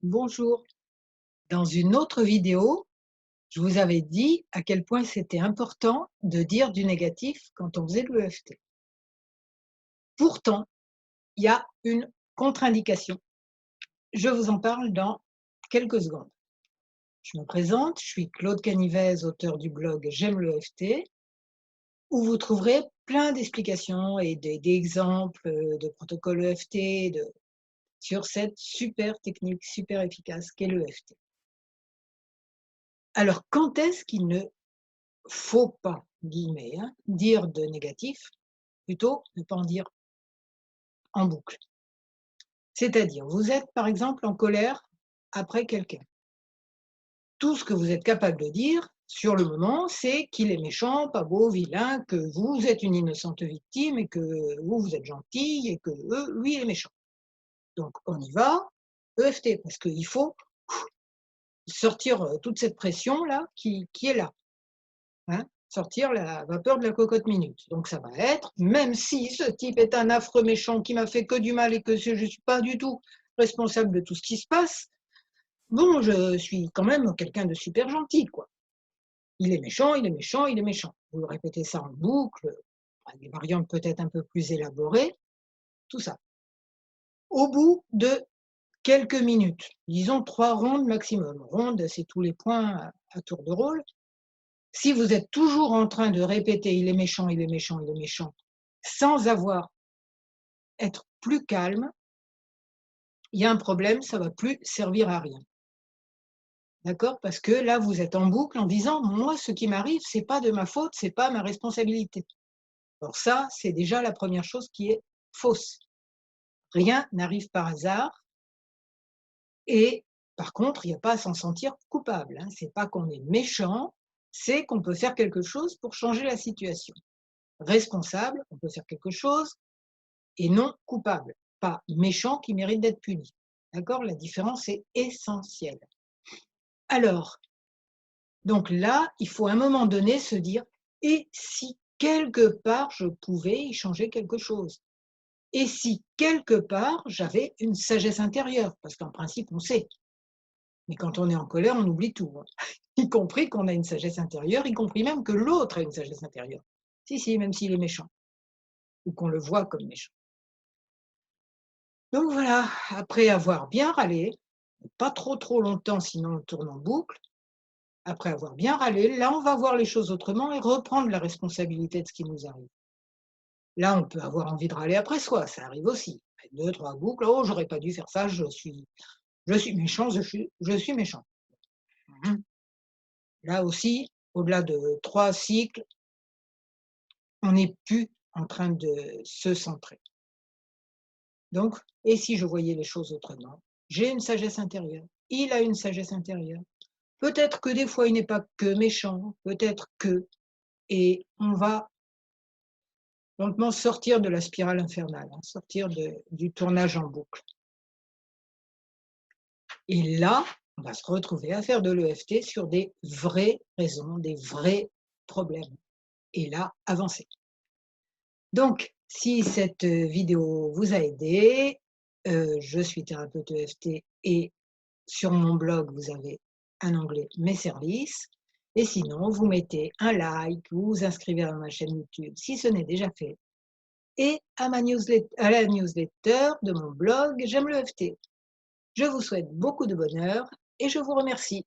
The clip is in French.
Bonjour. Dans une autre vidéo, je vous avais dit à quel point c'était important de dire du négatif quand on faisait de l'EFT. Pourtant, il y a une contre-indication. Je vous en parle dans quelques secondes. Je me présente, je suis Claude Canivez, auteur du blog J'aime l'EFT, où vous trouverez plein d'explications et d'exemples de protocoles EFT sur cette super technique, super efficace qu'est l'EFT. Alors, quand est-ce qu'il ne faut pas, guillemets, hein, dire de négatif, plutôt ne pas en dire en boucle. C'est-à-dire, vous êtes par exemple en colère après quelqu'un. Tout ce que vous êtes capable de dire sur le moment, c'est qu'il est méchant, pas beau, vilain, que vous êtes une innocente victime et que vous êtes gentil et que lui, il est méchant. Donc on y va, EFT, parce qu'il faut sortir toute cette pression-là qui est là. Hein, sortir la vapeur de la cocotte minute. Donc ça va être, même si ce type est un affreux méchant qui m'a fait que du mal et que je ne suis pas du tout responsable de tout ce qui se passe, bon, je suis quand même quelqu'un de super gentil, quoi. Il est méchant, il est méchant, il est méchant. Vous répétez ça en boucle, avec des variantes peut-être un peu plus élaborées, tout ça. Au bout de quelques minutes, disons 3 rondes maximum. Ronde, c'est tous les points à tour de rôle. Si vous êtes toujours en train de répéter: «Il est méchant, il est méchant, il est méchant», sans être plus calme, il y a un problème, ça va plus servir à rien. D'accord? Parce que là, vous êtes en boucle en disant: «Moi, ce qui m'arrive, c'est pas de ma faute, c'est pas ma responsabilité». Alors ça, c'est déjà la première chose qui est fausse. Rien n'arrive par hasard et par contre, il y a pas à s'en sentir coupable, hein. C'est pas qu'on est méchant, c'est qu'on peut faire quelque chose pour changer la situation. Responsable, on peut faire quelque chose et non coupable, pas méchant qui mérite d'être puni. D'accord? La différence est essentielle. Alors, donc là, il faut à un moment donné se dire: «Et si quelque part je pouvais y changer quelque chose? Et si quelque part j'avais une sagesse intérieure?» parce qu'en principe on sait, mais quand on est en colère, on oublie tout, hein, y compris qu'on a une sagesse intérieure, y compris même que l'autre a une sagesse intérieure. Si, si, même s'il est méchant ou qu'on le voit comme méchant. Donc voilà, après avoir bien râlé, pas trop longtemps sinon on tourne en boucle, après avoir bien râlé, là on va voir les choses autrement et reprendre la responsabilité de ce qui nous arrive. Là, on peut avoir envie de râler après soi, ça arrive aussi. 2-3 boucles: «Oh j'aurais pas dû faire ça, je suis méchant, je suis méchant». Mmh. Là aussi, au-delà de 3 cycles, on n'est plus en train de se centrer. Donc et si je voyais les choses autrement? J'ai une sagesse intérieure, il a une sagesse intérieure. Peut-être que des fois, il n'est pas que méchant, peut-être que et on va lentement sortir de la spirale infernale, hein, sortir du tournage en boucle. Et là, on va se retrouver à faire de l'EFT sur des vraies raisons, des vrais problèmes et là, avancer. Donc, si cette vidéo vous a aidé, je suis thérapeute EFT et sur mon blog, vous avez un onglet «Mes services» et sinon, vous mettez un like, vous vous inscrivez à ma chaîne YouTube si ce n'est déjà fait et à la newsletter de mon blog «J'aime l'EFT». Je vous souhaite beaucoup de bonheur et je vous remercie.